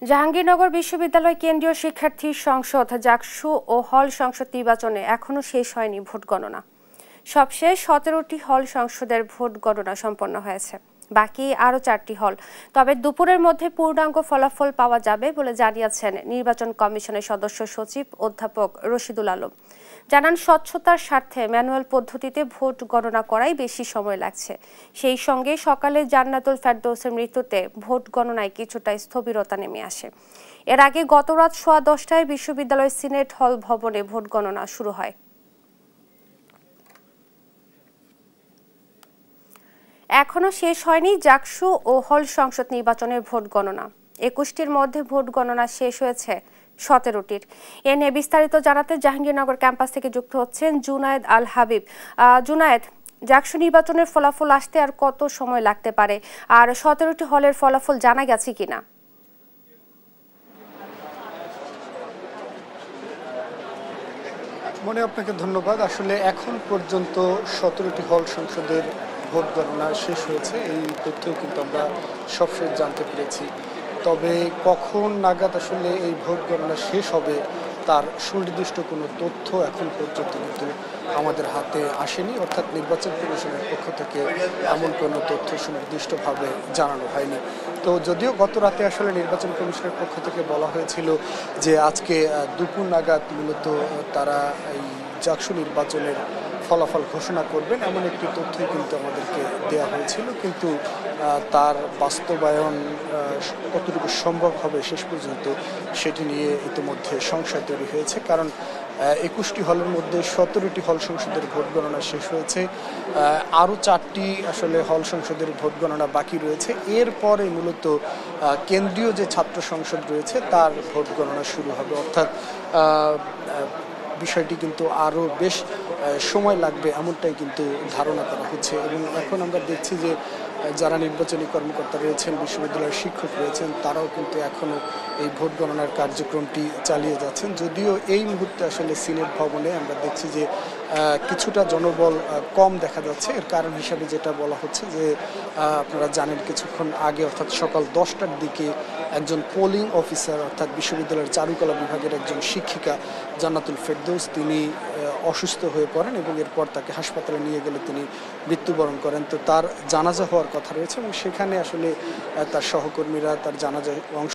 জাহাঙ্গীরনগর বিশ্ববিদ্যালয় কেন্দ্রীয় শিক্ষার্থী সংসদ জাকসু ও হল সংসদ নির্বাচনে এখনো শেষ হয়নি ভোট গণনা। সবশেষ 17টি হল সংসদের ভোট গণনা সম্পন্ন হয়েছে, বাকি আরও 4টি হল। তবে দুপুরের মধ্যে পূর্ণাঙ্গ ফলাফল পাওয়া যাবে বলে জানিয়েছেন নির্বাচন কমিশনের সদস্য সচিব অধ্যাপক রশিদুল আলম। জানান, স্বচ্ছতার স্বার্থে ম্যানুয়াল পদ্ধতিতে ভোট গণনা করাই বেশি সময় লাগছে। সেই সঙ্গে সকালে জান্নাতুল ফেরদৌসের মৃত্যুতে ভোট গণনায় কিছুটা স্থবিরতা নেমে আসে। এর আগে গত রাত 10:15টায় বিশ্ববিদ্যালয়ের সিনেট হল ভবনে ভোট গণনা শুরু হয়। এখনো শেষ হয়নি জাকসু ও হল সংসদ নির্বাচনের ভোট গণনা। 21টির মধ্যে ভোট গণনা শেষ হয়েছে 17টির। এ নিয়ে বিস্তারিত জানাতে জাহাঙ্গীরনগর ক্যাম্পাস থেকে যুক্ত হচ্ছেন জুনায়েদ আল হাবিব। জুনায়েদ, জাকসু নির্বাচনের ফলাফল আসতে আর কত সময় লাগতে পারে, আর 17টি হলের ফলাফল জানা গেছে কিনা? মনে আপনাকে ধন্যবাদ। আসলে এখন পর্যন্ত 17টি হল সংসদের ভোট গণনা শেষ হয়েছে, এই তথ্য কিন্তু আমরা সবশেষ জানতে পেরেছি। তবে কখন নাগাদ আসলে এই ভোট গণনা শেষ হবে তার সুনির্দিষ্ট কোনো তথ্য এখন পর্যন্ত কিন্তু আমাদের হাতে আসেনি, অর্থাৎ নির্বাচন কমিশনের পক্ষ থেকে এমন কোনো তথ্য সুনির্দিষ্টভাবে জানানো হয়নি। তো যদিও গত রাতে আসলে নির্বাচন কমিশনের পক্ষ থেকে বলা হয়েছিল যে আজকে দুপুর নাগাদ মূলত তারা এই জাকসু নির্বাচনের ফলাফল ঘোষণা করবেন, এমন একটি তথ্য কিন্তু আমাদেরকে দেওয়া হয়েছিল, কিন্তু তার বাস্তবায়ন কতটুকু সম্ভব হবে শেষ পর্যন্ত সেটি নিয়ে ইতিমধ্যে সংশয় তৈরি হয়েছে। কারণ 21টি হলের মধ্যে 17টি হল সংসদের ভোট গণনা শেষ হয়েছে, আরও 4টি আসলে হল সংসদের ভোট গণনা বাকি রয়েছে। এরপরে মূলত কেন্দ্রীয় যে ছাত্র সংসদ রয়েছে তার ভোট গণনা শুরু হবে, অর্থাৎ বিষয়টি কিন্তু আরও বেশ সময় লাগবে এমনটাই কিন্তু ধারণা করা হচ্ছে। এবং এখন আমরা দেখছি যে যারা নির্বাচনী কর্মকর্তা রয়েছেন, বিশ্ববিদ্যালয়ের শিক্ষক রয়েছেন, তারাও কিন্তু এখনও এই ভোট গণনার কার্যক্রমটি চালিয়ে যাচ্ছেন। যদিও এই মুহূর্তে আসলে সিনেট ভবনে আমরা দেখছি যে কিছুটা জনবল কম দেখা যাচ্ছে। এর কারণ হিসাবে যেটা বলা হচ্ছে যে আপনারা জানেন কিছুক্ষণ আগে অর্থাৎ সকাল 10টার দিকে একজন পোলিং অফিসার অর্থাৎ বিশ্ববিদ্যালয়ের চারুকলা বিভাগের একজন শিক্ষিকা জান্নাতুল ফেরদৌস তিনি অসুস্থ হয়ে পড়েন এবং এরপর তাকে হাসপাতালে নিয়ে গেলে তিনি মৃত্যুবরণ করেন। তো তার জানাজা হওয়ার কথা রয়েছে এবং সেখানে আসলে তার সহকর্মীরা তার জানাজায় অংশ